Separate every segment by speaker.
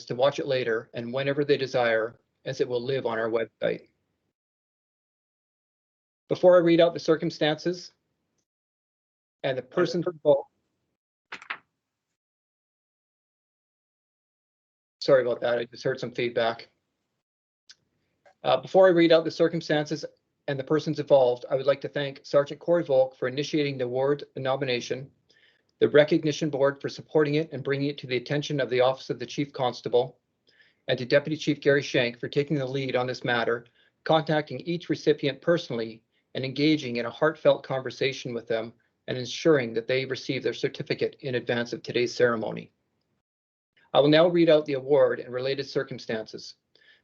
Speaker 1: to watch it later and whenever they desire, as it will live on our website. Before I read out the circumstances and the person involved. Sorry about that, I just heard some feedback. Before I read out the circumstances and the persons involved, I would like to thank Sergeant Corey Volk for initiating the award nomination, the Recognition Board for supporting it and bringing it to the attention of the Office of the Chief Constable, and to Deputy Chief Gary Shank for taking the lead on this matter, contacting each recipient personally and engaging in a heartfelt conversation with them and ensuring that they receive their certificate in advance of today's ceremony. I will now read out the award and related circumstances.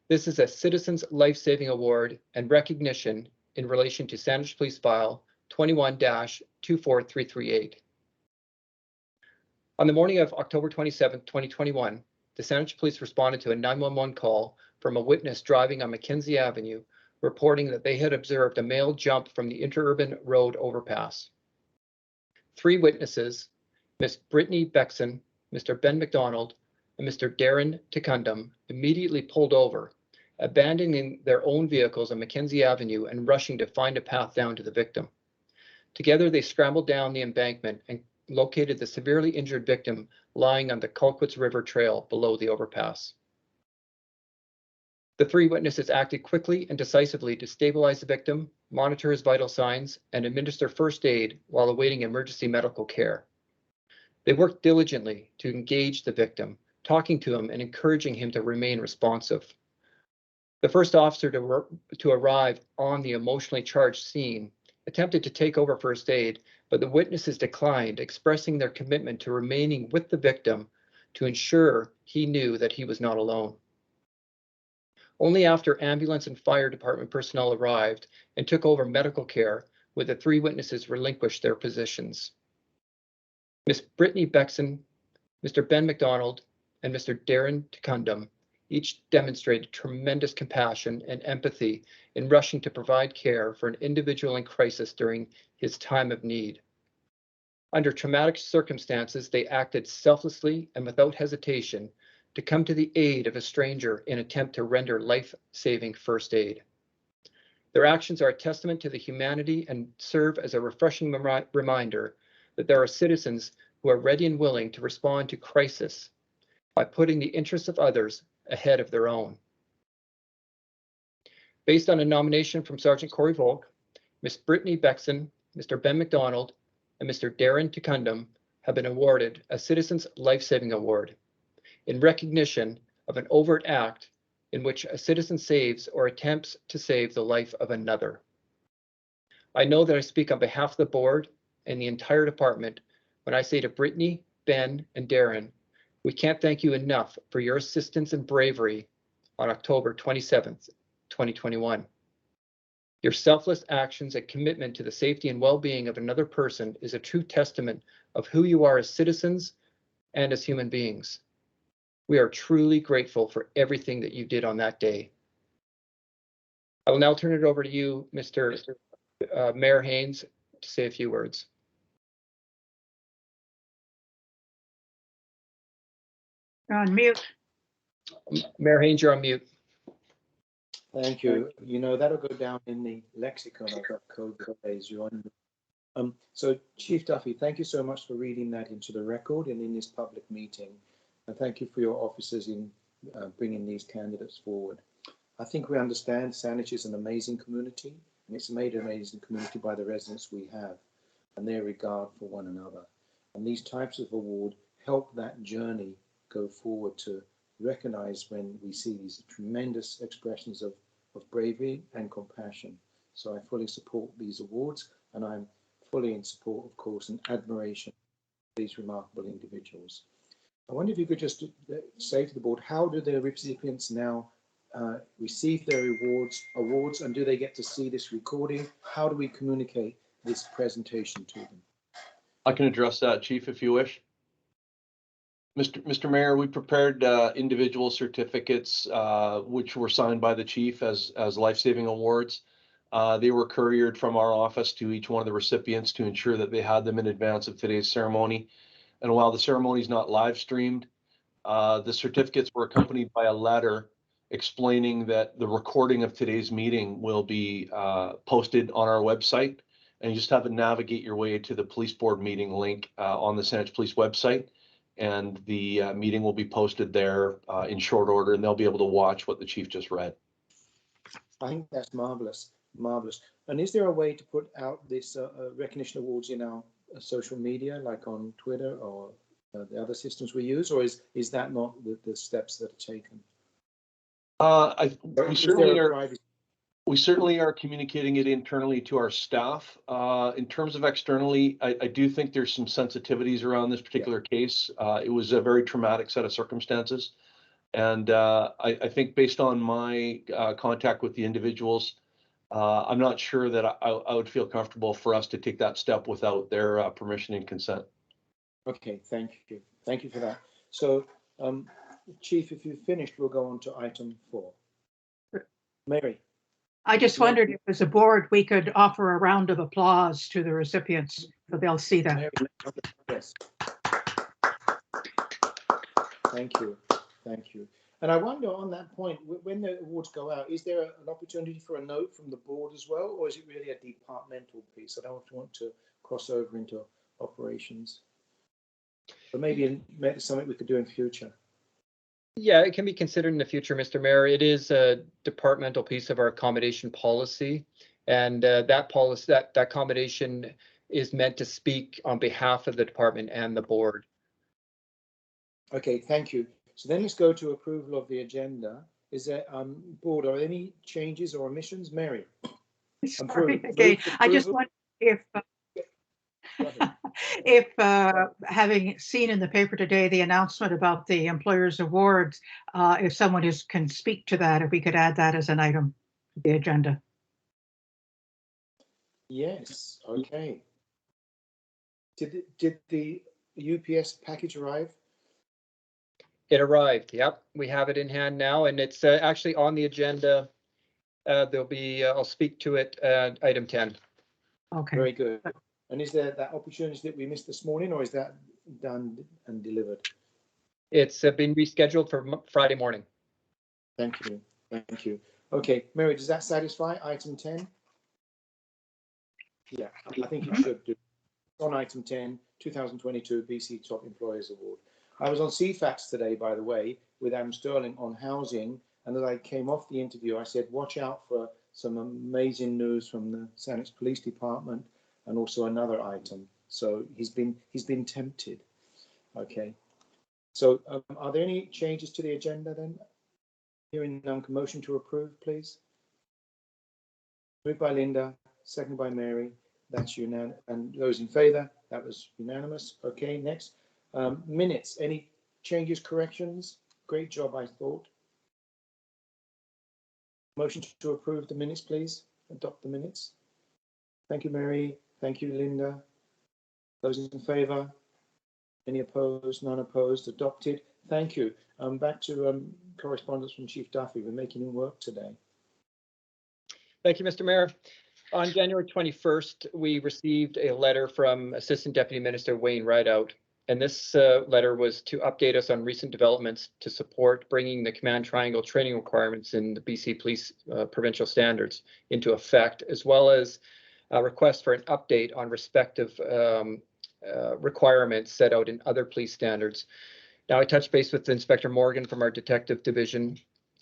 Speaker 1: This is a Citizens Life-Saving Award and recognition in relation to Saanich Police File 21-24338. On the morning of October 27, 2021, the Saanich Police responded to a 911 call from a witness driving on Mackenzie Avenue, reporting that they had observed a male jump from the interurban road overpass. 3 witnesses, Ms. Brittany Bexon, Mr. Ben McDonald, and Mr. Darren Ticundum, immediately pulled over, abandoning their own vehicles on Mackenzie Avenue and rushing to find a path down to the victim. Together, they scrambled down the embankment and located the severely injured victim lying on the Colquitts River Trail below the overpass. The 3 witnesses acted quickly and decisively to stabilize the victim, monitor his vital signs, and administer first aid while awaiting emergency medical care. They worked diligently to engage the victim, talking to him and encouraging him to remain responsive. The first officer to arrive on the emotionally charged scene attempted to take over first aid, but the witnesses declined, expressing their commitment to remaining with the victim to ensure he knew that he was not alone. Only after ambulance and fire department personnel arrived and took over medical care would the 3 witnesses relinquish their positions. Ms. Brittany Bexon, Mr. Ben McDonald, and Mr. Darren Ticundum each demonstrated tremendous compassion and empathy in rushing to provide care for an individual in crisis during his time of need. Under traumatic circumstances, they acted selflessly and without hesitation to come to the aid of a stranger in an attempt to render life-saving first aid. Their actions are a testament to the humanity and serve as a refreshing reminder that there are citizens who are ready and willing to respond to crisis by putting the interests of others ahead of their own. Based on a nomination from Sergeant Corey Volk, Ms. Brittany Bexon, Mr. Ben McDonald, and Mr. Darren Ticundum have been awarded a Citizens Life-Saving Award in recognition of an overt act in which a citizen saves or attempts to save the life of another. I know that I speak on behalf of the board and the entire department when I say to Brittany, Ben, and Darren, we can't thank you enough for your assistance and bravery on October 27th, 2021. Your selfless actions and commitment to the safety and well-being of another person is a true testament of who you are as citizens and as human beings. We are truly grateful for everything that you did on that day. I will now turn it over to you, Mr. Mayor Haynes, to say a few words.
Speaker 2: You're on mute.
Speaker 1: Mayor Haynes, you're on mute.
Speaker 3: Thank you. You know, that'll go down in the lexicon of that code days you're on. So Chief Duffy, thank you so much for reading that into the record and in this public meeting. And thank you for your officers in bringing these candidates forward. I think we understand Saanich is an amazing community, and it's made an amazing community by the residents we have and their regard for one another. And these types of award help that journey go forward to recognize when we see these tremendous expressions of bravery and compassion. So I fully support these awards, and I'm fully in support, of course, and admiration of these remarkable individuals. I wonder if you could just say to the board, how do the recipients now receive their awards, and do they get to see this recording? How do we communicate this presentation to them?
Speaker 4: I can address that, Chief, if you wish. Mr. Mayor, we prepared individual certificates which were signed by the chief as life-saving awards. They were couriered from our office to each one of the recipients to ensure that they had them in advance of today's ceremony. And while the ceremony is not live streamed, The certificates were accompanied by a letter explaining that the recording of today's meeting will be posted on our website, and you just have to navigate your way to the police board meeting link on the Saanich Police website, and the meeting will be posted there in short order, and they'll be able to watch what the chief just read.
Speaker 3: I think that's marvelous, marvelous. And is there a way to put out this recognition awards in our social media, like on Twitter or the other systems we use, or is that not the steps that are taken?
Speaker 4: We certainly are communicating it internally to our staff. In terms of externally, I do think there's some sensitivities around this particular case. It was a very traumatic set of circumstances. And I think based on my contact with the individuals, I'm not sure that I would feel comfortable for us to take that step without their permission and consent.
Speaker 3: Okay, thank you. Thank you for that. So, Chief, if you've finished, we'll go on to item 4. Mary.
Speaker 2: I just wondered if as a board, we could offer a round of applause to the recipients, so they'll see that.
Speaker 3: Mary, yes. Thank you. Thank you. And I wonder on that point, when the awards go out, is there an opportunity for a note from the board as well, or is it really a departmental piece? I don't want to cross over into operations. But maybe something we could do in future.
Speaker 1: Yeah, it can be considered in the future, Mr. Mayor. It is a departmental piece of our accommodation policy, and that policy, that accommodation is meant to speak on behalf of the department and the board.
Speaker 3: Okay, thank you. So then let's go to approval of the agenda. Is there, board, are there any changes or omissions? Mary?
Speaker 2: Sorry, again, I just wonder if having seen in the paper today the announcement about the employers awards, if someone can speak to that, if we could add that as an item to the agenda.
Speaker 3: Yes, okay. Did the UPS package arrive?
Speaker 1: It arrived. Yep, we have it in hand now, and it's actually on the agenda. There'll be, I'll speak to it, item 10.
Speaker 2: Okay.
Speaker 3: Very good. And is there that opportunity that we missed this morning, or is that done and delivered?
Speaker 1: It's been rescheduled for Friday morning.
Speaker 3: Thank you. Thank you. Okay, Mary, does that satisfy item 10? Yeah, I think it should do. On item 10, 2022 BC Top Employers Award. I was on CFAX today, by the way, with Adam Sterling on housing. And as I came off the interview, I said, watch out for some amazing news from the Saanich Police Department and also another item. So he's been tempted. Okay. So are there any changes to the agenda then? Hearing none, motion to approve, please. Moved by Linda, seconded by Mary. That's unanimous. And those in favour, that was unanimous. Okay, next. Minutes, any changes, corrections? Great job, I thought. Motion to approve the minutes, please. Adopt the minutes. Thank you, Mary. Thank you, Linda. Those in favour? Any opposed? None opposed? Adopted. Thank you. Back to correspondence from Chief Duffy. We're making him work today.
Speaker 1: Thank you, Mr. Mayor. On January 21st, we received a letter from Assistant Deputy Minister Wayne Rideout, and this letter was to update us on recent developments to support bringing the Command Triangle training requirements in the BC Police provincial standards into effect, as well as a request for an update on respective requirements set out in other police standards. Now, I touched base with Inspector Morgan from our detective division,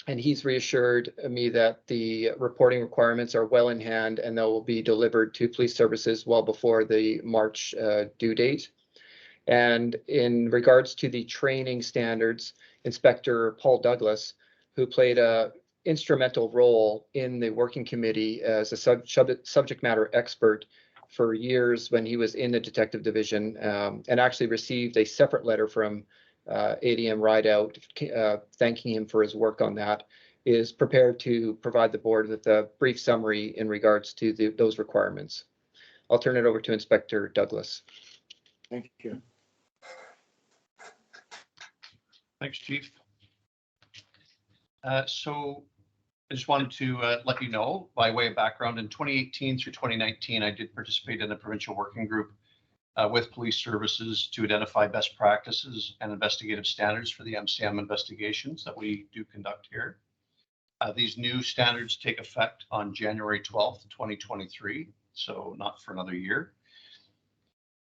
Speaker 1: and he's reassured me that the reporting requirements are well in hand and they will be delivered to police services well before the March due date. And in regards to the training standards, Inspector Paul Douglas, who played a instrumental role in the working committee as a subject matter expert for years when he was in the detective division, and actually received a separate letter from ADM Rideout thanking him for his work on that, is prepared to provide the board with a brief summary in regards to those requirements. I'll turn it over to Inspector Douglas.
Speaker 3: Thank you.
Speaker 5: Thanks, Chief. So I just wanted to let you know, by way of background, in 2018 through 2019, I did participate in a provincial working group with police services to identify best practices and investigative standards for the MCM investigations that we do conduct here. These new standards take effect on January 12th, 2023, so not for another year.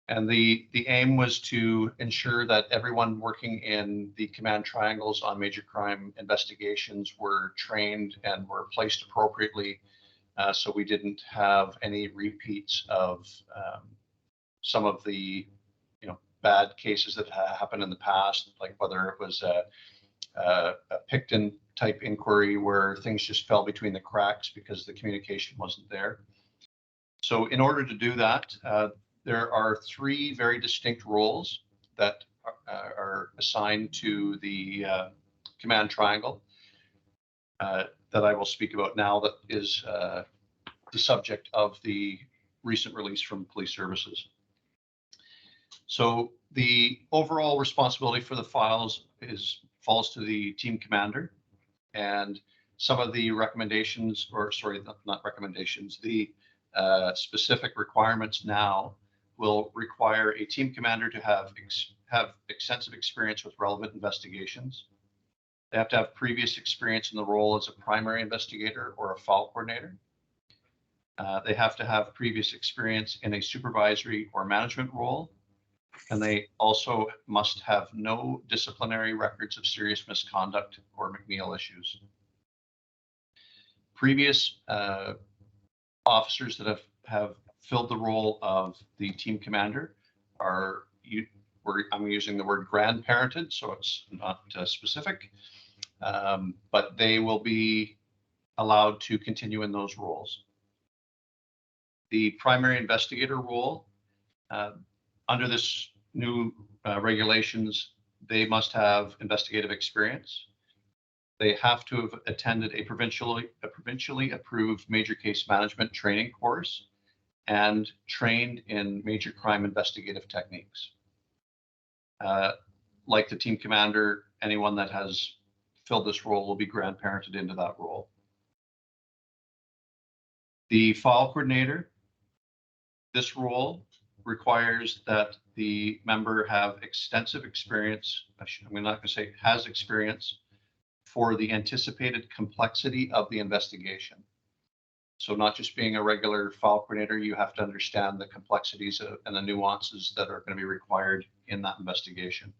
Speaker 5: And the aim was to ensure that everyone working in the command triangles on major crime investigations were trained and were placed appropriately, so we didn't have any repeats of some of the bad cases that happened in the past, like whether it was a Picton type inquiry where things just fell between the cracks because the communication wasn't there. So in order to do that, there are 3 very distinct roles that are assigned to the command triangle that I will speak about now, that is the subject of the recent release from police services. So the overall responsibility for the files falls to the team commander, and some of the recommendations, or sorry, not recommendations, the specific requirements now will require a team commander to have extensive experience with relevant investigations. They have to have previous experience in the role as a primary investigator or a file coordinator. They have to have previous experience in a supervisory or management role. And they also must have no disciplinary records of serious misconduct or McNeil issues. Previous officers that have filled the role of the team commander I'm using the word grandparented, so it's not specific, but they will be allowed to continue in those roles. The primary investigator role, under this new regulations, they must have investigative experience. They have to have attended a provincially approved major case management training course and trained in major crime investigative techniques. Like the team commander, anyone that has filled this role will be grandparented into that role. The file coordinator, this role requires that the member have extensive experience, I'm not going to say has experience, for the anticipated complexity of the investigation. So not just being a regular file coordinator, you have to understand the complexities and the nuances that are going to be required in that investigation.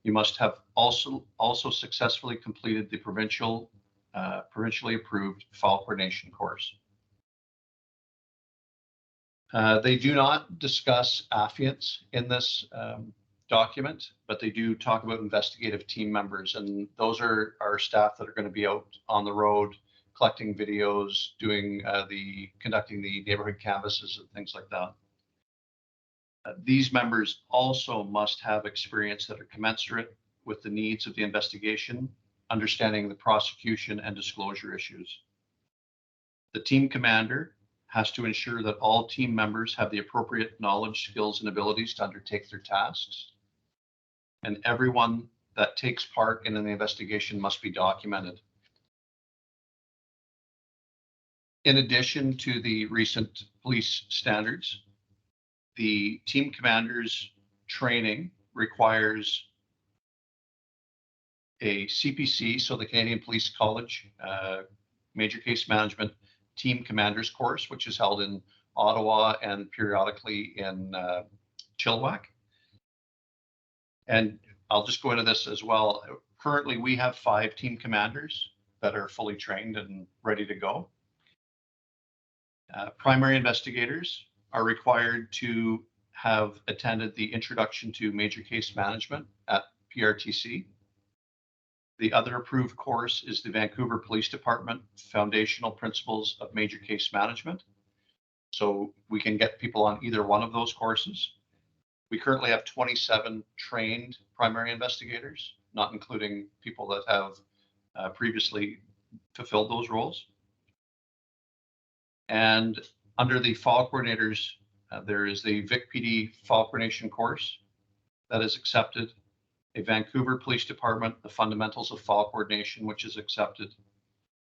Speaker 5: You must have also successfully completed the provincially approved file coordination course. They do not discuss affiants in this document, but they do talk about investigative team members, and those are our staff that are going to be out on the road collecting videos, conducting the neighborhood canvasses and things like that. These members also must have experience that are commensurate with the needs of the investigation, understanding the prosecution and disclosure issues. The team commander has to ensure that all team members have the appropriate knowledge, skills, and abilities to undertake their tasks. And everyone that takes part in an investigation must be documented. In addition to the recent police standards, the team commander's training requires a CPC, so the Canadian Police College Major Case Management Team Commanders course, which is held in Ottawa and periodically in Chilliwack. And I'll just go into this as well. Currently, we have 5 team commanders that are fully trained and ready to go. Primary investigators are required to have attended the Introduction to Major Case Management at PRTC. The other approved course is the Vancouver Police Department Foundational Principles of Major Case Management. So we can get people on either one of those courses. We currently have 27 trained primary investigators, not including people that have previously fulfilled those roles. And under the file coordinators, there is the VIC-PD file coordination course that is accepted, a Vancouver Police Department, the Fundamentals of File Coordination, which is accepted,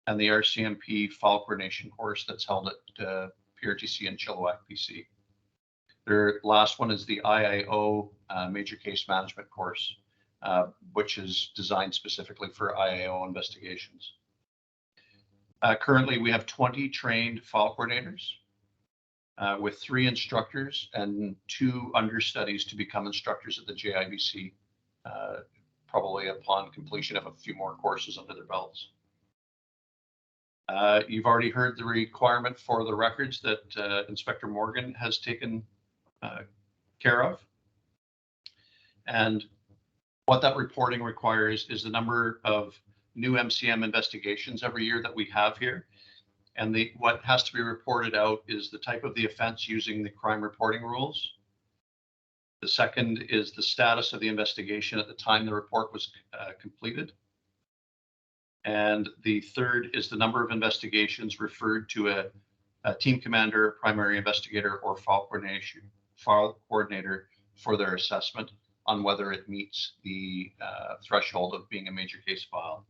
Speaker 5: and the RCMP file coordination course that's held at PRTC in Chilliwack, BC. Their last one is the IIO Major Case Management course, which is designed specifically for IIO investigations. Currently, we have 20 trained file coordinators with 3 instructors and 2 understudies to become instructors at the JIBC, probably upon completion of a few more courses under their belts. You've already heard the requirement for the records that Inspector Morgan has taken care of. And what that reporting requires is the number of new MCM investigations every year that we have here. And what has to be reported out is the type of the offense using the crime reporting rules. The second is the status of the investigation at the time the report was completed. And the third is the number of investigations referred to a team commander, primary investigator, or file coordinator for their assessment on whether it meets the threshold of being a major case file.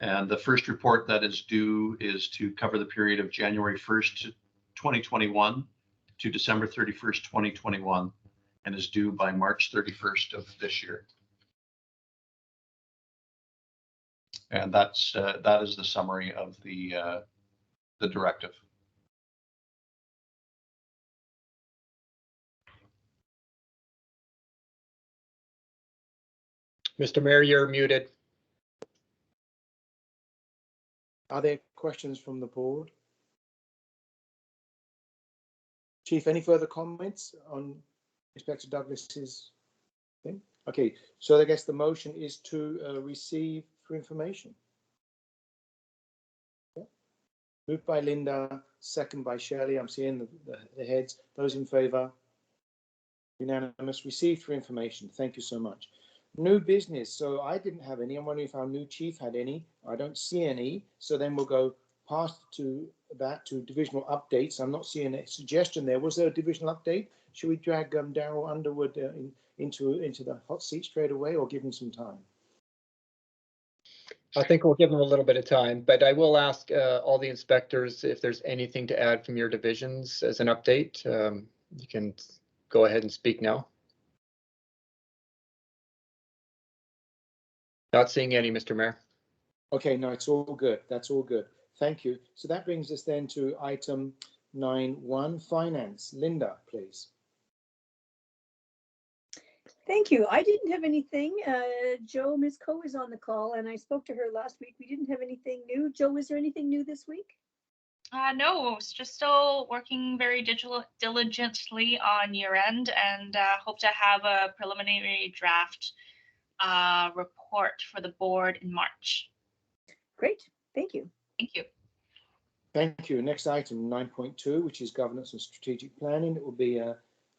Speaker 5: And the first report that is due is to cover the period of January 1st, 2021 to December 31st, 2021, and is due by March 31st of this year. And that is the summary of the directive.
Speaker 1: Mr. Mayor, you're muted.
Speaker 3: Are there questions from the board? Chief, any further comments on Inspector Douglas's thing? Okay, so I guess the motion is to receive for information. Yeah. Moved by Linda, second by Shirley. I'm seeing the heads. Those in favour? Unanimous. Received for information. Thank you so much. New business. So I didn't have any. I'm wondering if our new chief had any. I don't see any. So then we'll go past to that to divisional updates. I'm not seeing a suggestion there. Was there a divisional update? Should we drag Darryl Underwood into the hot seat straight away, or give him some time?
Speaker 1: I think we'll give them a little bit of time, but I will ask all the inspectors if there's anything to add from your divisions as an update. You can go ahead and speak now. Not seeing any, Mr. Mayor.
Speaker 3: Okay, no, it's all good. That's all good. Thank you. So that brings us then to item 9.1, finance. Linda, please.
Speaker 6: Thank you. I didn't have anything. Ms. Coe is on the call, and I spoke to her last week. We didn't have anything new. Joe, is there anything new this week?
Speaker 7: No, it's just still working very diligently on year end, and hope to have a preliminary draft report for the board in March.
Speaker 6: Great. Thank you.
Speaker 7: Thank you.
Speaker 3: Thank you. Next item, 9.2, which is governance and strategic planning. It will be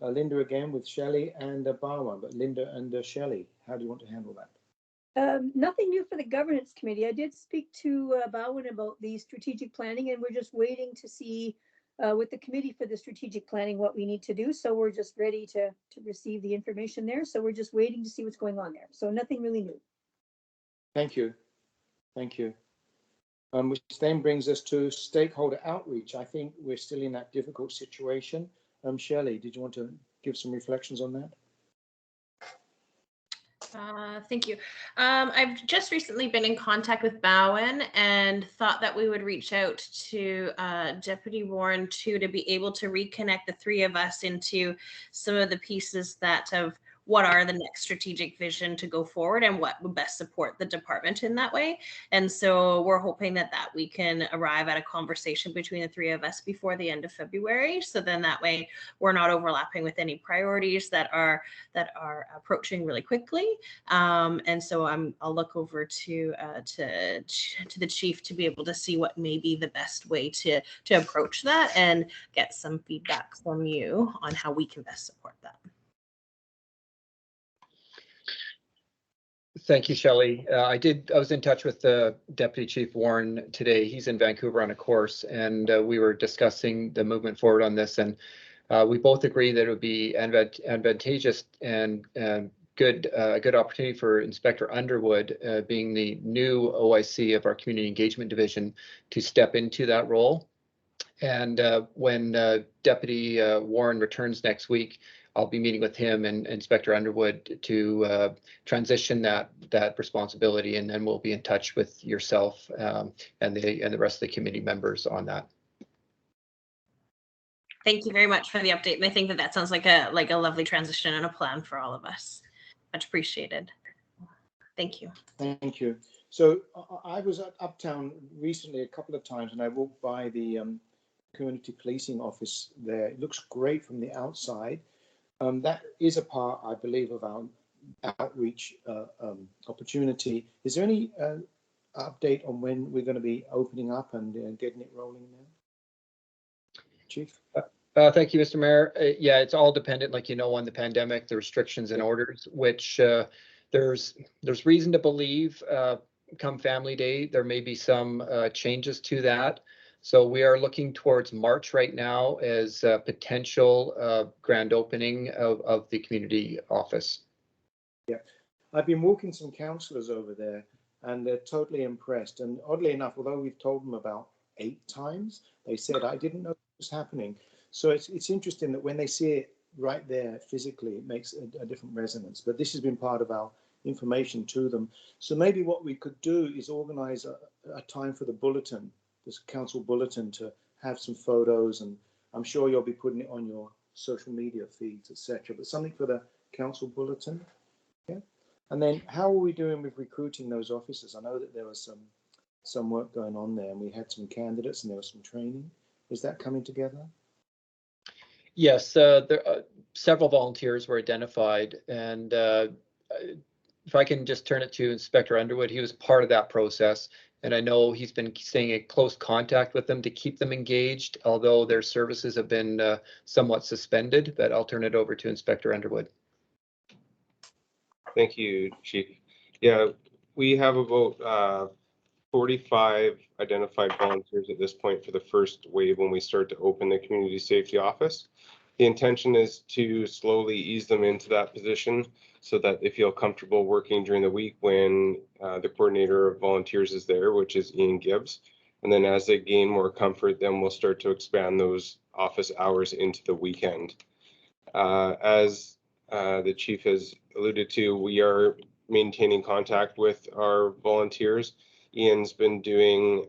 Speaker 3: Linda again with Shelley and Barwan, but Linda and Shelley, how do you want to handle that?
Speaker 6: Nothing new for the governance committee. I did speak to Bowen about the strategic planning, and we're just waiting to see with the committee for the strategic planning what we need to do. So we're just ready to receive the information there. So we're just waiting to see what's going on there. So nothing really new.
Speaker 3: Thank you. Thank you. Which then brings us to stakeholder outreach. I think we're still in that difficult situation. Shelley, did you want to give some reflections on that?
Speaker 8: Thank you. I've just recently been in contact with Bowen and thought that we would reach out to Deputy Warren too, to be able to reconnect the three of us into some of the pieces that of what are the next strategic vision to go forward and what would best support the department in that way. And so we're hoping that we can arrive at a conversation between the three of us before the end of February. So then that way we're not overlapping with any priorities that are approaching really quickly. And so I'll look over to the chief to be able to see what may be the best way to approach that and get some feedback from you on how we can best support that.
Speaker 1: Thank you, Shelley. I was in touch with Deputy Chief Warren today. He's in Vancouver on a course, and we were discussing the movement forward on this. And we both agree that it would be advantageous and good opportunity for Inspector Underwood, being the new OIC of our Community Engagement Division, to step into that role. And when Deputy Warren returns next week, I'll be meeting with him and Inspector Underwood to transition that responsibility, and then we'll be in touch with yourself and the rest of the committee members on that.
Speaker 8: Thank you very much for the update. And I think that sounds like a lovely transition and a plan for all of us. Much appreciated. Thank you.
Speaker 3: Thank you. So I was at Uptown recently a couple of times, and I walked by the community policing office there. It looks great from the outside. That is a part, I believe, of our outreach opportunity. Is there any update on when we're going to be opening up and getting it rolling now? Chief?
Speaker 1: Thank you, Mr. Mayor. Yeah, it's all dependent, like on the pandemic, the restrictions and orders, which there's reason to believe come Family Day, there may be some changes to that. So we are looking towards March right now as potential grand opening of the community office. Yeah,
Speaker 3: I've been walking some councillors over there, and they're totally impressed. And oddly enough, although we've told them about 8 times, they said, I didn't know what was happening. So it's interesting that when they see it right there physically, it makes a different resonance. But this has been part of our information to them. So maybe what we could do is organise a time for the bulletin, this council bulletin, to have some photos, and I'm sure you'll be putting it on your social media feeds, etc. But something for the council bulletin. Yeah. And then how are we doing with recruiting those officers? I know that there was some work going on there, and we had some candidates and there was some training. Is that coming together?
Speaker 1: Yes, there several volunteers were identified, and if I can just turn it to Inspector Underwood, he was part of that process, and I know he's been staying in close contact with them to keep them engaged, although their services have been somewhat suspended. But I'll turn it over to Inspector Underwood.
Speaker 9: Thank you, Chief. Yeah, we have about 45 identified volunteers at this point for the first wave when we start to open the community safety office. The intention is to slowly ease them into that position so that they feel comfortable working during the week when the coordinator of volunteers is there, which is Ian Gibbs. And then as they gain more comfort, then we'll start to expand those office hours into the weekend. As the chief has alluded to, we are maintaining contact with our volunteers. Ian's been doing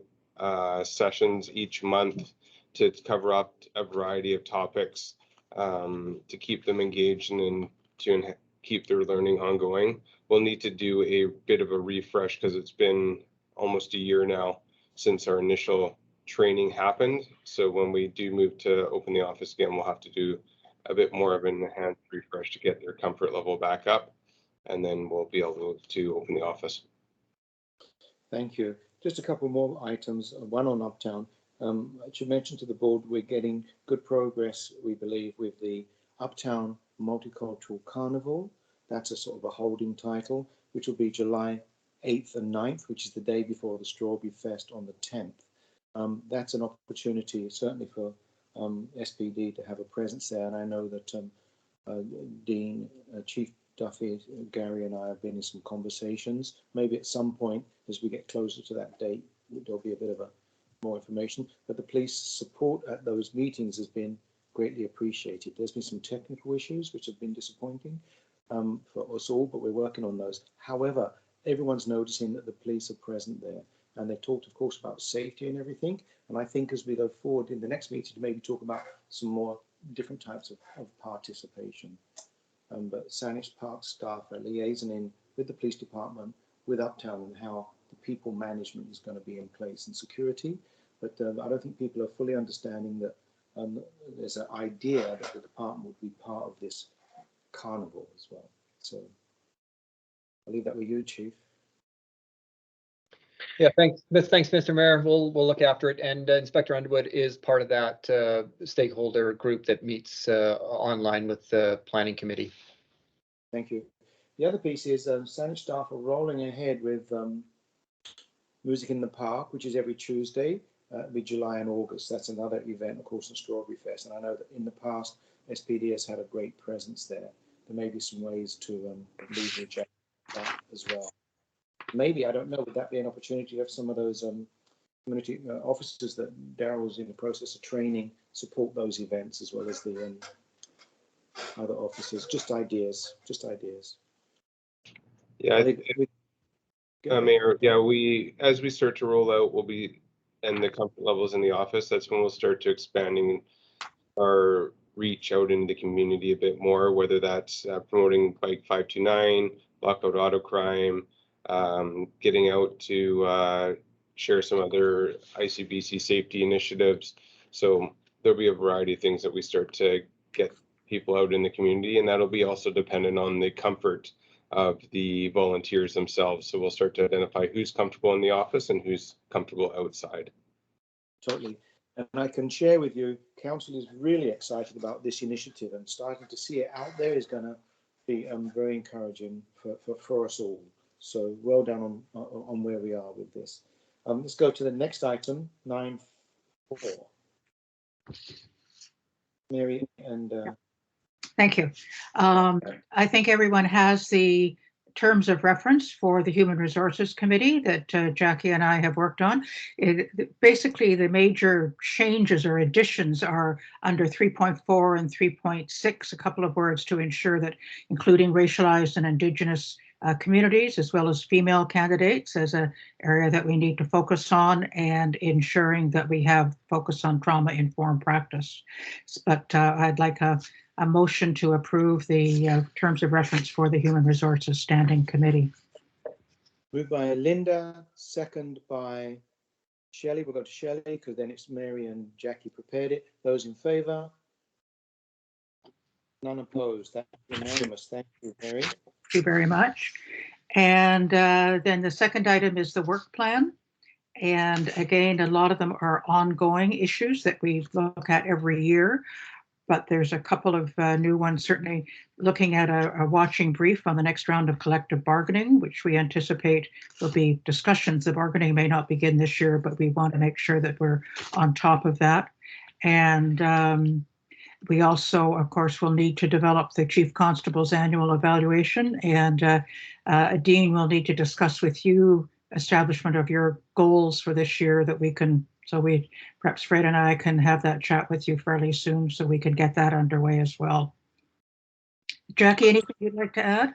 Speaker 9: sessions each month to cover up a variety of topics to keep them engaged and to keep their learning ongoing. We'll need to do a bit of a refresh because it's been almost a year now since our initial training happened. So when we do move to open the office again, we'll have to do a bit more of an enhanced refresh to get their comfort level back up, and then we'll be able to open the office.
Speaker 3: Thank you. Just a couple more items, one on Uptown. I should mention to the board we're getting good progress, we believe, with the Uptown Multicultural Carnival. That's a sort of a holding title, which will be July 8th and 9th, which is the day before the Strawberry Fest on the 10th. That's an opportunity, certainly for SPD to have a presence there. And I know that Dean, Chief Duffy, Gary and I have been in some conversations. Maybe at some point, as we get closer to that date, there'll be a bit of more information. But the police support at those meetings has been greatly appreciated. There's been some technical issues which have been disappointing for us all, but we're working on those. However, everyone's noticing that the police are present there, and they talked, of course, about safety and everything. And I think as we go forward in the next meeting to maybe talk about some more different types of participation. But Saanich Park staff are liaisoning with the police department, with Uptown, and how the people management is going to be in place and security. But I don't think people are fully understanding that there's an idea that the department would be part of this carnival as well. So I'll leave that with you, Chief.
Speaker 1: Yeah, thanks, Mr. Mayor. We'll look after it, and Inspector Underwood is part of that stakeholder group that meets online with the planning committee.
Speaker 3: Thank you. The other piece is Saanich staff are rolling ahead with Music in the Park, which is every Tuesday, with July and August. That's another event, of course, in Strawberry Fest. And I know that in the past, SPD has had a great presence there. There may be some ways to leverage that as well. Maybe, I don't know, would that be an opportunity to have some of those community officers that Daryl's in the process of training support those events, as well as the other officers. Just ideas.
Speaker 9: Yeah, Mayor, yeah, as we start to roll out, and the comfort levels in the office, that's when we'll start to expanding our reach out into the community a bit more, whether that's promoting Bike 529, lockout auto crime, getting out to share some other ICBC safety initiatives. So there'll be a variety of things that we start to get people out in the community, and that'll be also dependent on the comfort of the volunteers themselves. So we'll start to identify who's comfortable in the office and who's comfortable outside.
Speaker 3: Totally. And I can share with you, council is really excited about this initiative, and starting to see it out there is going to be very encouraging for us all. So well done on where we are with this. Let's go to the next item, 9.4. Mary and
Speaker 2: Thank you. I think everyone has the terms of reference for the Human Resources Committee that Jackie and I have worked on. Basically, the major changes or additions are under 3.4 and 3.6, a couple of words to ensure that including racialized and Indigenous communities, as well as female candidates, as an area that we need to focus on, and ensuring that we have focus on trauma-informed practice. But I'd like a motion to approve the terms of reference for the Human Resources Standing Committee.
Speaker 3: moved by Linda, second by Shelley. We'll go to Shelley because then it's Mary and Jackie prepared it. Those in favour? None opposed. That's unanimous. Thank you, Mary.
Speaker 2: Thank you very much. And then the second item is the work plan. And again, a lot of them are ongoing issues that we look at every year. But there's a couple of new ones, certainly looking at a watching brief on the next round of collective bargaining, which we anticipate will be discussions. The bargaining may not begin this year, but we want to make sure that we're on top of that. And we also, of course, will need to develop the Chief Constable's annual evaluation, and Dean will need to discuss with you establishment of your goals for this year that we can, so perhaps Fred and I can have that chat with you fairly soon so we can get that underway as well. Jackie, anything you'd like to add?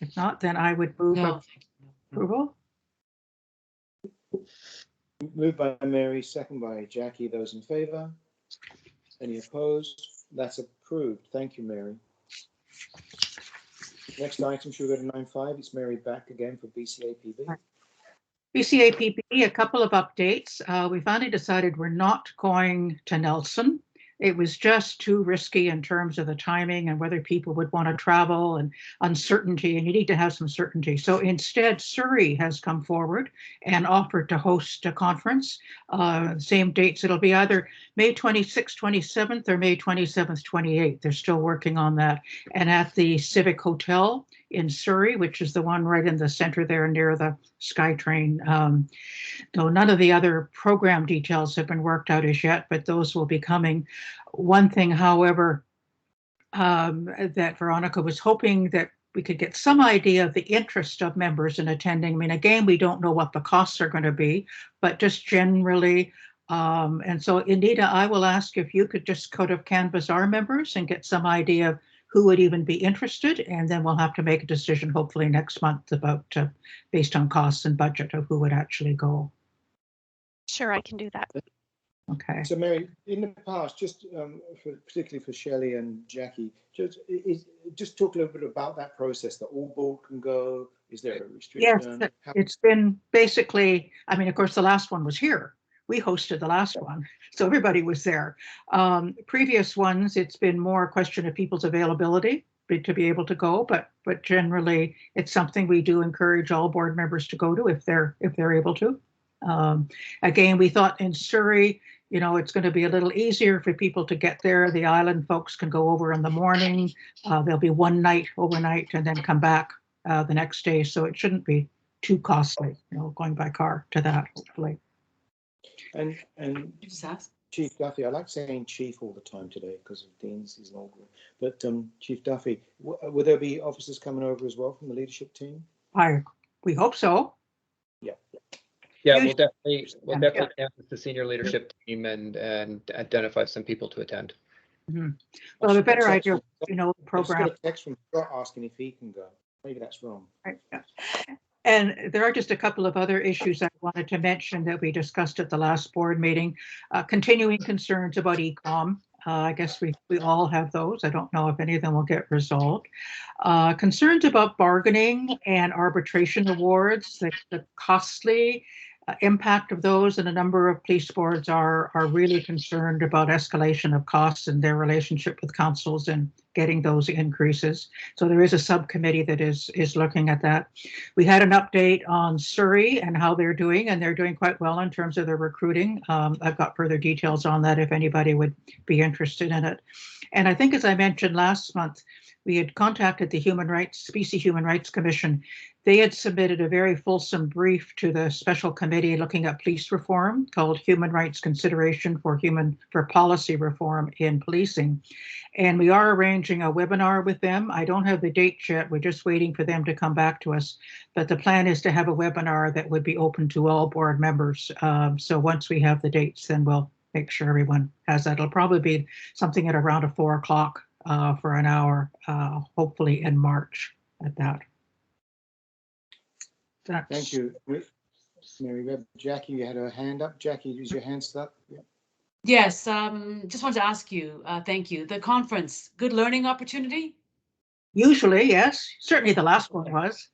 Speaker 2: If not, then I would move approval.
Speaker 3: Moved by Mary, second by Jackie. Those in favour? Any opposed? That's approved. Thank you, Mary. Next item, should we go to 9.5? It's Mary back again for BCAPB.
Speaker 2: BCAPB, a couple of updates. We finally decided we're not going to Nelson. It was just too risky in terms of the timing and whether people would want to travel and uncertainty, and you need to have some certainty. So instead, Surrey has come forward and offered to host a conference. Same dates, it'll be either May 26th, 27th or May 27th, 28th. They're still working on that. And at the Civic Hotel in Surrey, which is the one right in the center there near the SkyTrain. Though none of the other program details have been worked out as yet, but those will be coming. One thing, however, that Veronica was hoping that we could get some idea of the interest of members in attending. I mean, again, we don't know what the costs are going to be, but just generally. And so, Anita, I will ask if you could just kind of canvass our members and get some idea of who would even be interested, and then we'll have to make a decision hopefully next month about, based on costs and budget, of who would actually go.
Speaker 10: Sure, I can do that.
Speaker 2: Okay.
Speaker 3: So Mary, in the past, just particularly for Shelley and Jackie, just talk a little bit about that process, that all board can go. Is there a restriction?
Speaker 2: Yes, it's been basically, I mean, of course, the last one was here. We hosted the last one, so everybody was there. Previous ones, it's been more a question of people's availability to be able to go, but generally it's something we do encourage all board members to go to if they're able to. Again, we thought in Surrey, you know, it's going to be a little easier for people to get there. The island folks can go over in the morning. There'll be one night overnight and then come back the next day, so it shouldn't be too costly, you know, going by car to that, hopefully.
Speaker 3: And Chief Duffy, I like saying Chief all the time today because of Dean's inaugural. But Chief Duffy, will there be officers coming over as well from the leadership team?
Speaker 2: We hope so.
Speaker 1: Yeah,
Speaker 2: Usually-
Speaker 1: we'll definitely canvass the senior leadership team and identify some people to attend.
Speaker 2: Well, a better idea, the
Speaker 3: I just
Speaker 2: program.
Speaker 3: got a text from Scott asking if he can go. Maybe that's wrong.
Speaker 2: Right, yeah. And there are just a couple of other issues I wanted to mention that we discussed at the last board meeting. Continuing concerns about e-com. I guess we all have those. I don't know if any of them will get resolved. Concerns about bargaining and arbitration awards, the costly impact of those, and a number of police boards are really concerned about escalation of costs and their relationship with councils and getting those increases. So there is a subcommittee that is looking at that. We had an update on Surrey and how they're doing, and they're doing quite well in terms of their recruiting. I've got further details on that if anybody would be interested in it. And I think, as I mentioned last month, we had contacted the BC Human Rights Commission. They had submitted a very fulsome brief to the special committee looking at police reform called Human Rights Consideration for Policy Reform in Policing. And we are arranging a webinar with them. I don't have the date yet. We're just waiting for them to come back to us. But the plan is to have a webinar that would be open to all board members. So once we have the dates, then we'll make sure everyone has that. It'll probably be something at around 4 o'clock for an hour, hopefully in March at that.
Speaker 3: Thank you, Mary Webb. Jackie, you had a hand up. Jackie, is your hand up? Yeah.
Speaker 11: Yes, just wanted to ask you, thank you. The conference, good learning opportunity?
Speaker 2: Usually, yes. Certainly the last one was.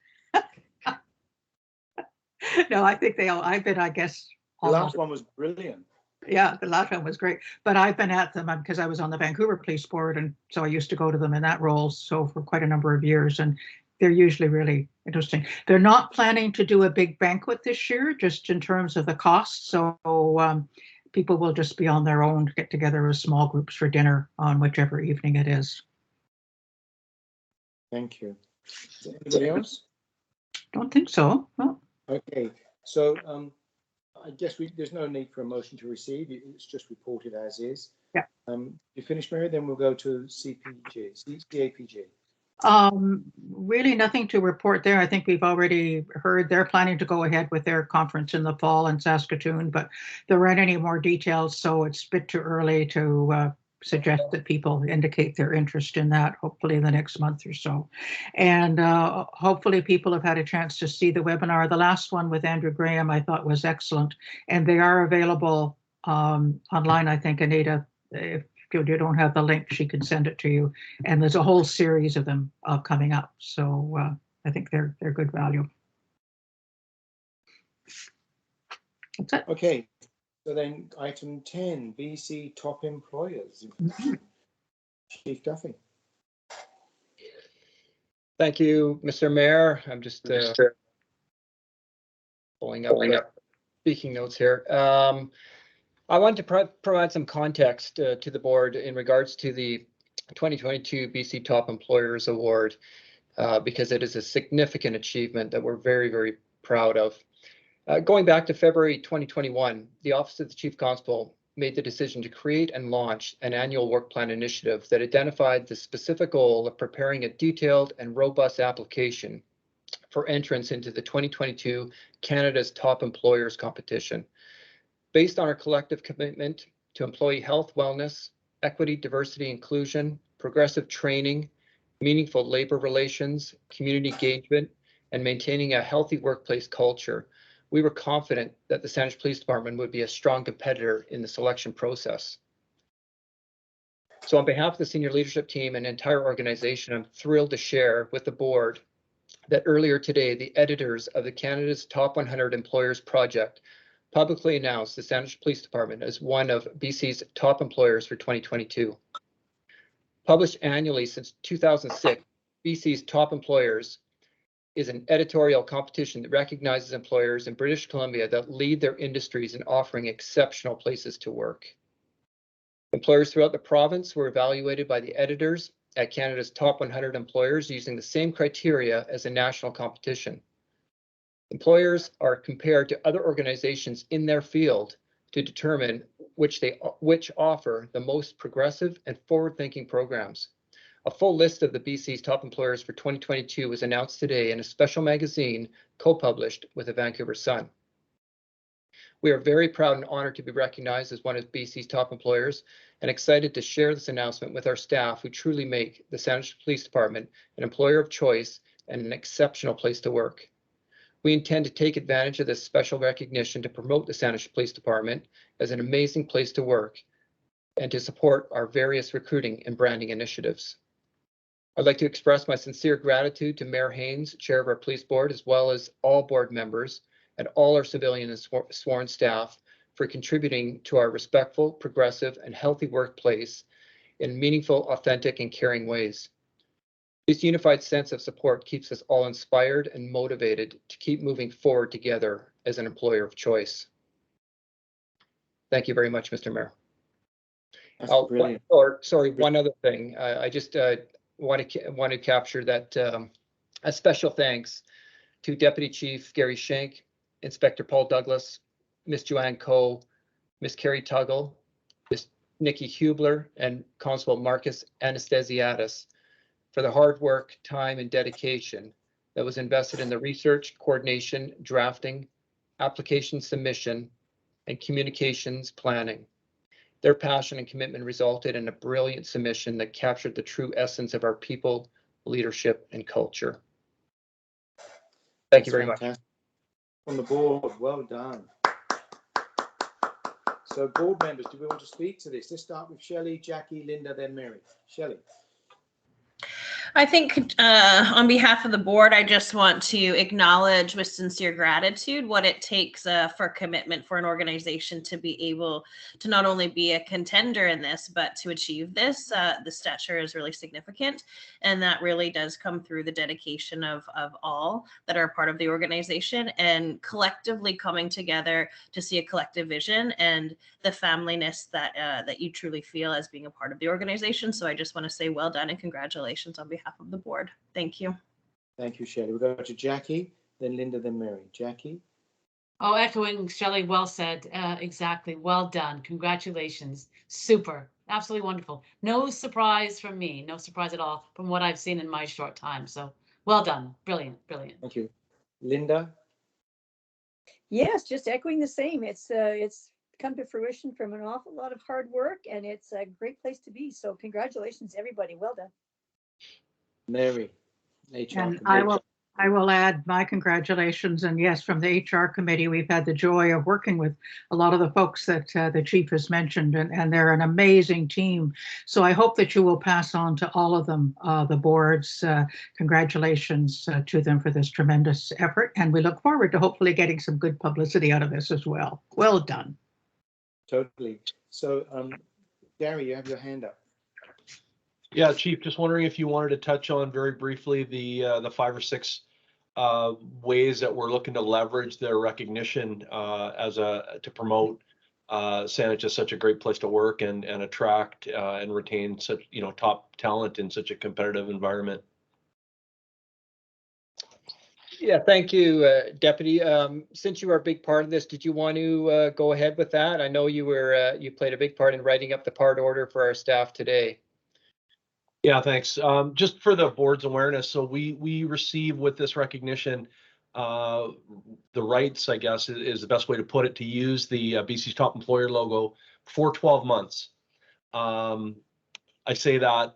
Speaker 2: No, I think they all, I've been, I guess.
Speaker 3: The last one was brilliant.
Speaker 2: Yeah, the last one was great, but I've been at them because I was on the Vancouver Police Board, and so I used to go to them in that role, so for quite a number of years, and they're usually really interesting. They're not planning to do a big banquet this year, just in terms of the cost, so people will just be on their own to get together as small groups for dinner on whichever evening it is.
Speaker 3: Thank you. Is there anybody else?
Speaker 2: Don't think so. No.
Speaker 3: Okay, so I guess there's no need for a motion to receive. It's just reported as is.
Speaker 2: Yeah.
Speaker 3: You finished, Mary? Then we'll go to CAPG.
Speaker 2: Really nothing to report there. I think we've already heard they're planning to go ahead with their conference in the fall in Saskatoon, but there aren't any more details, so it's a bit too early to suggest that people indicate their interest in that, hopefully in the next month or so. And hopefully people have had a chance to see the webinar. The last one with Andrew Graham I thought was excellent, and they are available online. I think Anita, if you don't have the link, she can send it to you. And there's a whole series of them coming up. So I think they're good value. That's it.
Speaker 3: Okay. So then item 10, BC top employers. Chief Duffy.
Speaker 1: Thank you, Mr. Mayor. I'm just pulling up speaking notes here. I want to provide some context to the board in regards to the 2022 BC Top Employers Award, because it is a significant achievement that we're very, very proud of. Going back to February 2021, the Office of the Chief Constable made the decision to create and launch an annual work plan initiative that identified the specific goal of preparing a detailed and robust application for entrance into the 2022 Canada's Top Employers competition. Based on our collective commitment to employee health, wellness, equity, diversity, inclusion, progressive training, meaningful labor relations, community engagement, and maintaining a healthy workplace culture, we were confident that the Saanich Police Department would be a strong competitor in the selection process. So on behalf of the senior leadership team and entire organization, I'm thrilled to share with the board that earlier today, the editors of the Canada's Top 100 Employers Project publicly announced the Saanich Police Department as one of BC's top employers for 2022. Published annually since 2006, BC's Top Employers is an editorial competition that recognizes employers in British Columbia that lead their industries in offering exceptional places to work. Employers throughout the province were evaluated by the editors at Canada's Top 100 Employers using the same criteria as a national competition. Employers are compared to other organizations in their field to determine which offer the most progressive and forward-thinking programs. A full list of the BC's top employers for 2022 was announced today in a special magazine co-published with the Vancouver Sun. We are very proud and honored to be recognized as one of BC's top employers and excited to share this announcement with our staff who truly make the Saanich Police Department an employer of choice and an exceptional place to work. We intend to take advantage of this special recognition to promote the Saanich Police Department as an amazing place to work and to support our various recruiting and branding initiatives. I'd like to express my sincere gratitude to Mayor Haynes, Chair of our Police Board, as well as all board members and all our civilian and sworn staff for contributing to our respectful, progressive, and healthy workplace in meaningful, authentic, and caring ways. This unified sense of support keeps us all inspired and motivated to keep moving forward together as an employer of choice. Thank you very much, Mr. Mayor.
Speaker 3: That's brilliant.
Speaker 1: Sorry, one other thing. I just want to capture that a special thanks to Deputy Chief Gary Schenk, Inspector Paul Douglas, Miss Joanne Coe, Miss Carrie Tuggle, Miss Nikki Hubler, and Constable Marcus Anastasiadis for the hard work, time, and dedication that was invested in the research, coordination, drafting, application submission, and communications planning. Their passion and commitment resulted in a brilliant submission that captured the true essence of our people, leadership, and culture. Thank you very much.
Speaker 3: On the board, well done. So board members, do we want to speak to this? Let's start with Shelley, Jackie, Linda, then Mary. Shelley.
Speaker 8: I think on behalf of the board, I just want to acknowledge with sincere gratitude what it takes for commitment for an organization to be able to not only be a contender in this, but to achieve this. The stature is really significant, and that really does come through the dedication of all that are a part of the organization and collectively coming together to see a collective vision and the familyness that you truly feel as being a part of the organization. So I just want to say well done and congratulations on behalf of the board. Thank you.
Speaker 3: Thank you, Shelley. We'll go to Jackie, then Linda, then Mary. Jackie.
Speaker 11: Oh, echoing Shelley, well said. Exactly. Well done. Congratulations. Super. Absolutely wonderful. No surprise from me. No surprise at all from what I've seen in my short time. So well done. Brilliant. Brilliant.
Speaker 3: Thank you. Linda.
Speaker 6: Yes, just echoing the same. It's come to fruition from an awful lot of hard work, and it's a great place to be. So congratulations, everybody. Well done.
Speaker 3: Mary, HR
Speaker 2: And
Speaker 3: committee.
Speaker 2: I will add my congratulations. And yes, from the HR committee, we've had the joy of working with a lot of the folks that the chief has mentioned, and they're an amazing team. So I hope that you will pass on to all of them, the boards, congratulations to them for this tremendous effort. And we look forward to hopefully getting some good publicity out of this as well. Well done.
Speaker 3: Totally. So, Gary, you have your hand up.
Speaker 4: Yeah, Chief, just wondering if you wanted to touch on very briefly the 5 or 6 ways that we're looking to leverage their recognition to promote Saanich as such a great place to work and attract and retain such top talent in such a competitive environment.
Speaker 1: Yeah, thank you, Deputy. Since you are a big part of this, did you want to go ahead with that? I know you played a big part in writing up the part order for our staff today.
Speaker 4: Yeah, thanks. Just for the board's awareness, so we receive with this recognition the rights, I guess is the best way to put it, to use the BC's Top Employer logo for 12 months. I say that,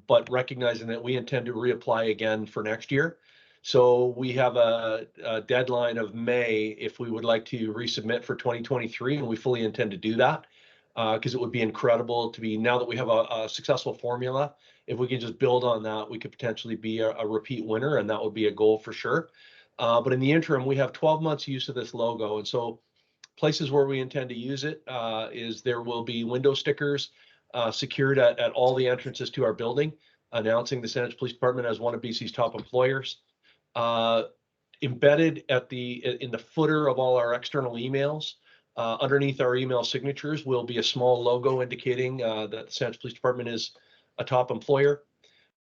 Speaker 4: but recognizing that we intend to reapply again for next year. So we have a deadline of May if we would like to resubmit for 2023, and we fully intend to do that because it would be incredible to be, now that we have a successful formula, if we can just build on that, we could potentially be a repeat winner, and that would be a goal for sure. But in the interim, we have 12 months use of this logo. And so places where we intend to use it is there will be window stickers secured at all the entrances to our building, announcing the Saanich Police Department as one of BC's top employers. Embedded in the footer of all our external emails, underneath our email signatures will be a small logo indicating that the Saanich Police Department is a top employer.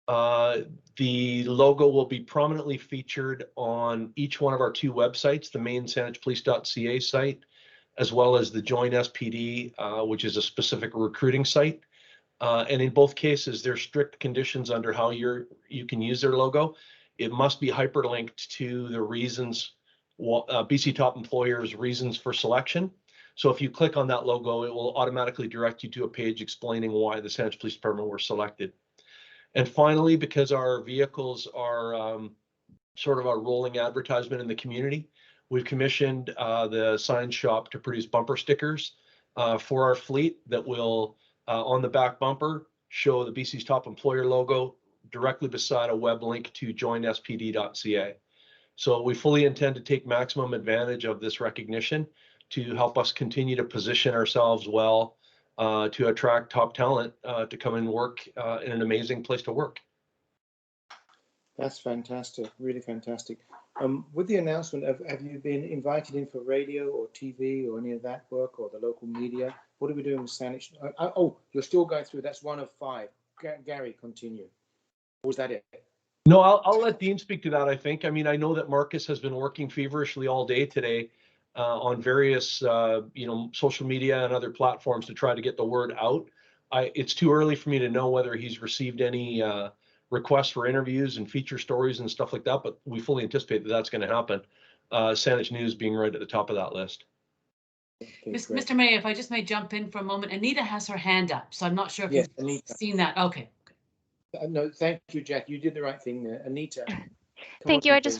Speaker 4: The logo will be prominently featured on each one of our 2 websites, the main saanichpolice.ca site, as well as the Join SPD, which is a specific recruiting site. And in both cases, there's strict conditions under how you can use their logo. It must be hyperlinked to the reasons, BC Top Employers' reasons for selection. So if you click on that logo, it will automatically direct you to a page explaining why the Saanich Police Department were selected. And finally, because our vehicles are sort of a rolling advertisement in the community, we've commissioned the sign shop to produce bumper stickers for our fleet that will, on the back bumper, show the BC's Top Employer logo directly beside a web link to joinspd.ca. So we fully intend to take maximum advantage of this recognition to help us continue to position ourselves well to attract top talent to come and work in an amazing place to work.
Speaker 3: That's fantastic, really fantastic. With the announcement, have you been invited in for radio or TV or any of that work or the local media? What are we doing with Saanich? Oh, you're still going through. That's one of 5. Gary, continue. Or was that it?
Speaker 4: No, I'll let Dean speak to that, I think. I mean, I know that Marcus has been working feverishly all day today on various, social media and other platforms to try to get the word out. It's too early for me to know whether he's received any requests for interviews and feature stories and stuff like that, but we fully anticipate that that's going to happen. Saanich News being right at the top of that list.
Speaker 3: Okay,
Speaker 11: Mr. Mayor, if I just may jump in for a moment, Anita has her hand up, so I'm not sure if
Speaker 3: yes,
Speaker 11: you've
Speaker 3: Anita.
Speaker 11: seen that. Okay.
Speaker 3: No, thank you, Jack. You did the right thing there. Anita.
Speaker 10: Thank you.
Speaker 3: Please.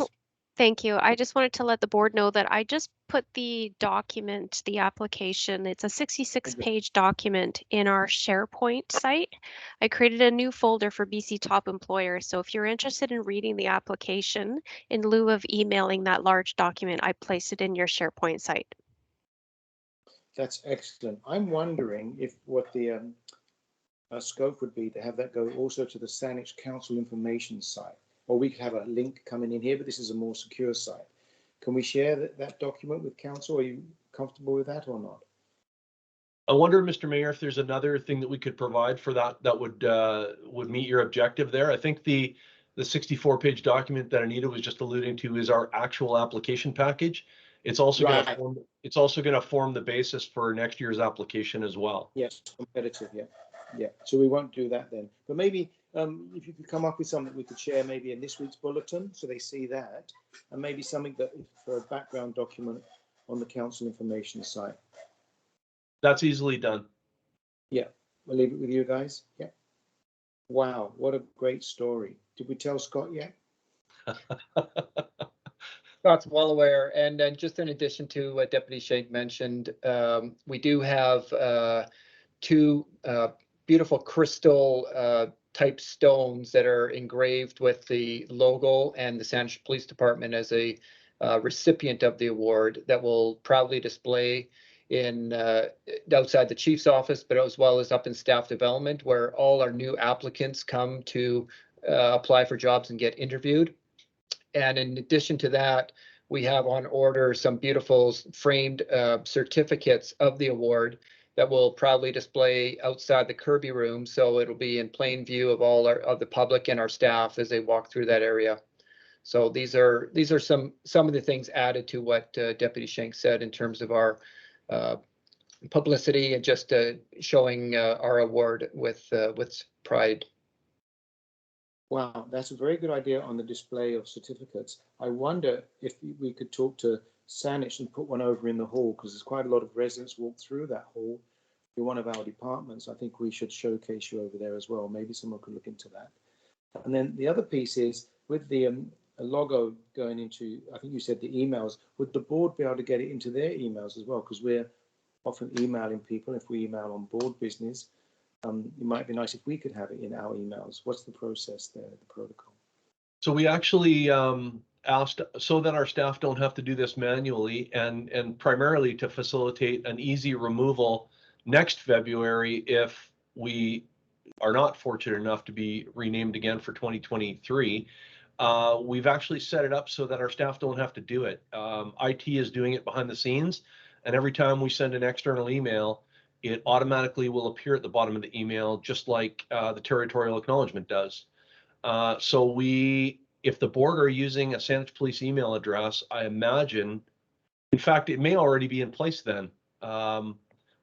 Speaker 10: Thank you. I just wanted to let the board know that I just put the document, the application, it's a 66-page document in our SharePoint site. I created a new folder for BC Top Employers. So if you're interested in reading the application, in lieu of emailing that large document, I placed it in your SharePoint site.
Speaker 3: That's excellent. I'm wondering if what the scope would be to have that go also to the Saanich Council information site, or we could have a link coming in here, but this is a more secure site. Can we share that document with council? Are you comfortable with that or not?
Speaker 4: I wonder, Mr. Mayor, if there's another thing that we could provide for that would meet your objective there. I think the 64-page document that Anita was just alluding to is our actual application package. It's also going to form the basis for next year's application as well.
Speaker 3: Yes, competitive. Yeah. So we won't do that then. But maybe if you could come up with something we could share maybe in this week's bulletin, so they see that, and maybe something that for a background document on the council information site.
Speaker 4: That's easily done.
Speaker 3: Yeah, we'll leave it with you guys. Yeah. Wow, what a great story. Did we tell Scott yet?
Speaker 1: Scott's well aware. And then just in addition to what Deputy Shank mentioned, we do have 2 beautiful crystal type stones that are engraved with the logo and the Saanich Police Department as a recipient of the award that will proudly display in outside the chief's office, but as well as up in staff development, where all our new applicants come to apply for jobs and get interviewed. And in addition to that, we have on order some beautiful framed certificates of the award that will proudly display outside the Kirby room. So it'll be in plain view of all of the public and our staff as they walk through that area. So these are some of the things added to what Deputy Shank said in terms of our publicity and just showing our award with pride.
Speaker 3: Wow, that's a very good idea on the display of certificates. I wonder if we could talk to Saanich and put one over in the hall, because there's quite a lot of residents walk through that hall. You're one of our departments. I think we should showcase you over there as well. Maybe someone could look into that. And then the other piece is with the logo going into, I think you said the emails, would the board be able to get it into their emails as well? Because we're often emailing people. If we email on board business, it might be nice if we could have it in our emails. What's the process there, the protocol?
Speaker 4: So we actually asked so that our staff don't have to do this manually, and primarily to facilitate an easy removal next February if we are not fortunate enough to be renamed again for 2023. We've actually set it up so that our staff don't have to do it. IT is doing it behind the scenes, and every time we send an external email, it automatically will appear at the bottom of the email, just like the territorial acknowledgement does. So if the board are using a Saanich Police email address, I imagine, in fact, it may already be in place then.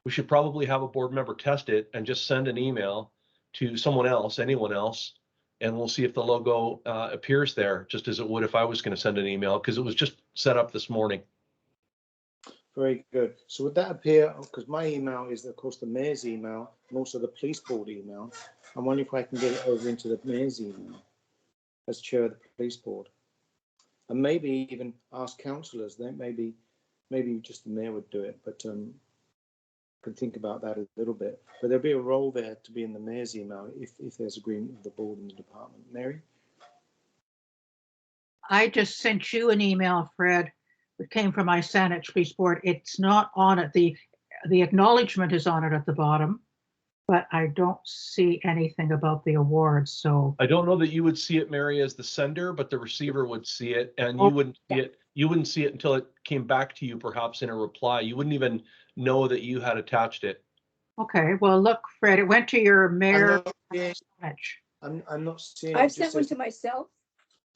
Speaker 4: We should probably have a board member test it and just send an email to someone else, anyone else, and we'll see if the logo appears there, just as it would if I was going to send an email, because it was just set up this morning.
Speaker 3: Very good. So would that appear, because my email is, of course, the mayor's email and also the police board email. I'm wondering if I can get it over into the mayor's email as chair of the police board. And maybe even ask councillors, then maybe just the mayor would do it, but can think about that a little bit. But there'll be a role there to be in the mayor's email if there's agreement with the board and the department. Mary?
Speaker 2: I just sent you an email, Fred. It came from my Saanich Police Board. It's not on it. The acknowledgement is on it at the bottom, but I don't see anything about the awards. So
Speaker 4: I don't know that you would see it, Mary, as the sender, but the receiver would see it, and you wouldn't see it. You wouldn't see it until it came back to you, perhaps in a reply. You wouldn't even know that you had attached it.
Speaker 2: okay, well, look, Fred, it went to your mayor.
Speaker 3: I'm not seeing.
Speaker 6: I've sent one to myself,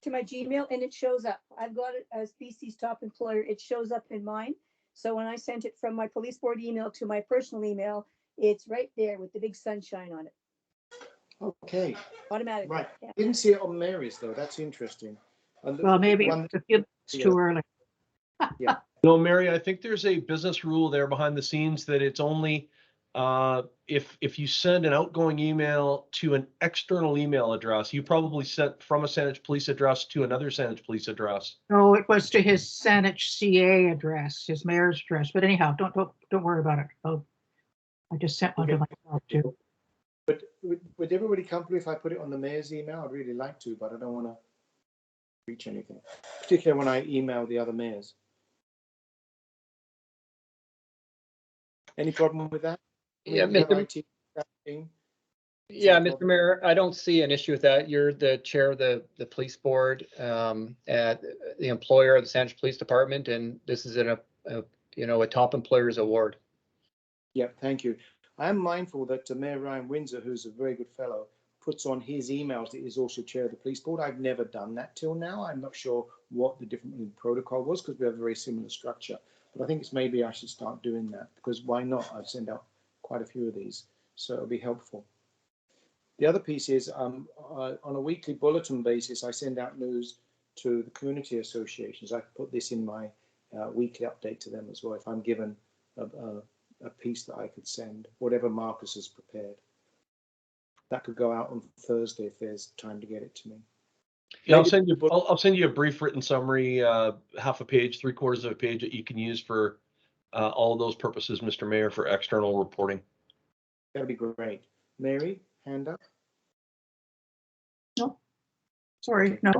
Speaker 6: to my Gmail, and it shows up. I've got it as BC's top employer. It shows up in mine. So when I sent it from my police board email to my personal email, it's right there with the big sunshine on it.
Speaker 3: Okay.
Speaker 6: Automatically.
Speaker 3: Right.
Speaker 6: Yeah.
Speaker 3: Didn't see it on Mary's though. That's interesting. And
Speaker 2: Well, maybe it's too early.
Speaker 3: Yeah.
Speaker 4: No, Mary, I think there's a business rule there behind the scenes that it's only if you send an outgoing email to an external email address, you probably sent from a Saanich Police address to another Saanich Police address.
Speaker 2: No, it was to his Saanich CA address, his mayor's address. But anyhow, don't worry about it. I just sent one to myself too.
Speaker 3: But would everybody comfortable if I put it on the mayor's email? I'd really like to, but I don't want to reach anything, particularly when I email the other mayors. Any problem with that?
Speaker 1: Yeah, Mr. Yeah, Mr. Mayor, I don't see an issue with that. You're the chair of the police board, at the employer of the Saanich Police Department, and this is a top employers award.
Speaker 3: Yeah, thank you. I am mindful that Mayor Ryan Windsor, who's a very good fellow, puts on his emails that he's also chair of the police board. I've never done that till now. I'm not sure what the different protocol was because we have a very similar structure. But I think it's maybe I should start doing that because why not? I've sent out quite a few of these, so it'll be helpful. The other piece is on a weekly bulletin basis, I send out news to the community associations. I put this in my weekly update to them as well if I'm given a piece that I could send, whatever Marcus has prepared. That could go out on Thursday if there's time to get it to me.
Speaker 4: Yeah, I'll send you a brief written summary, half a page, 3/4 of a page that you can use for all of those purposes, Mr. Mayor, for external reporting.
Speaker 3: That'd be great. Mary, hand up.
Speaker 2: No, sorry, no.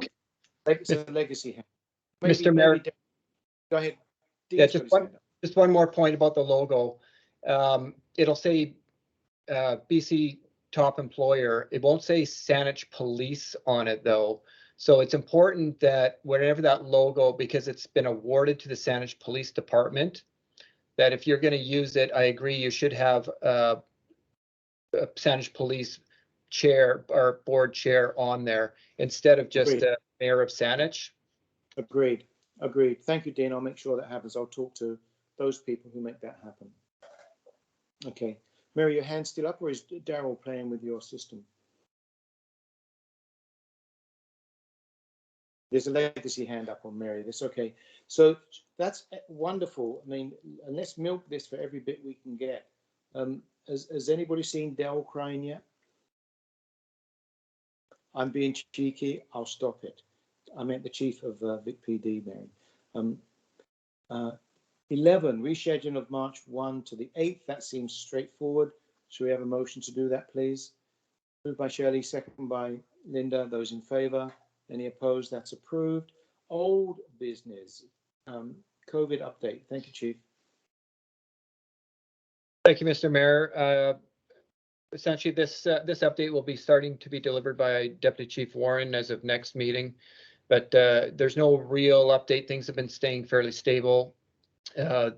Speaker 3: It's a legacy hand.
Speaker 1: Mr. Mayor,
Speaker 3: go ahead.
Speaker 1: Yeah, just one more point about the logo. It'll say BC top employer. It won't say Saanich Police on it though. So it's important that whenever that logo, because it's been awarded to the Saanich Police Department, that if you're going to use it, I agree, you should have a Saanich Police chair or board chair on there instead of just a mayor of Saanich.
Speaker 3: Agreed. Agreed. Thank you, Dean. I'll make sure that happens. I'll talk to those people who make that happen. Okay. Mary, your hand's still up, or is Daryl playing with your system? There's a legacy hand up on Mary. That's okay. So that's wonderful. I mean, and let's milk this for every bit we can get. Has anybody seen Dell crying yet? I'm being cheeky. I'll stop it. I meant the chief of Vic PD, Mary. 11, rescheduling of March 1 to the 8th. That seems straightforward. Should we have a motion to do that, please? Moved by Shirley, second by Linda. Those in favour? Any opposed? That's approved. Old business. COVID update. Thank you, Chief.
Speaker 1: Thank you, Mr. Mayor. Essentially, this update will be starting to be delivered by Deputy Chief Warren as of next meeting, but there's no real update. Things have been staying fairly stable. Our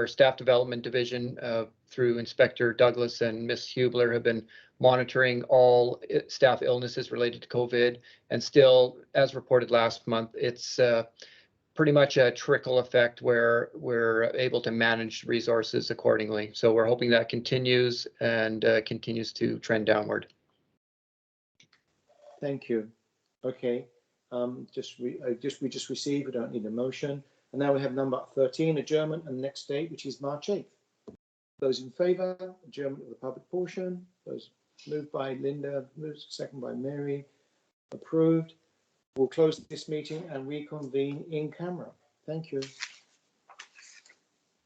Speaker 1: staff development division through Inspector Douglas and Ms. Hubler have been monitoring all staff illnesses related to COVID, and still, as reported last month, it's pretty much a trickle effect where we're able to manage resources accordingly. So we're hoping that continues and continues to trend downward.
Speaker 3: Thank you. Okay. We just received. We don't need a motion. And now we have number 13, adjournment, and the next date, which is March 8th. Those in favour, adjournment of the public portion. Those moved by Linda, moved second by Mary, approved. We'll close this meeting and reconvene in camera. Thank you.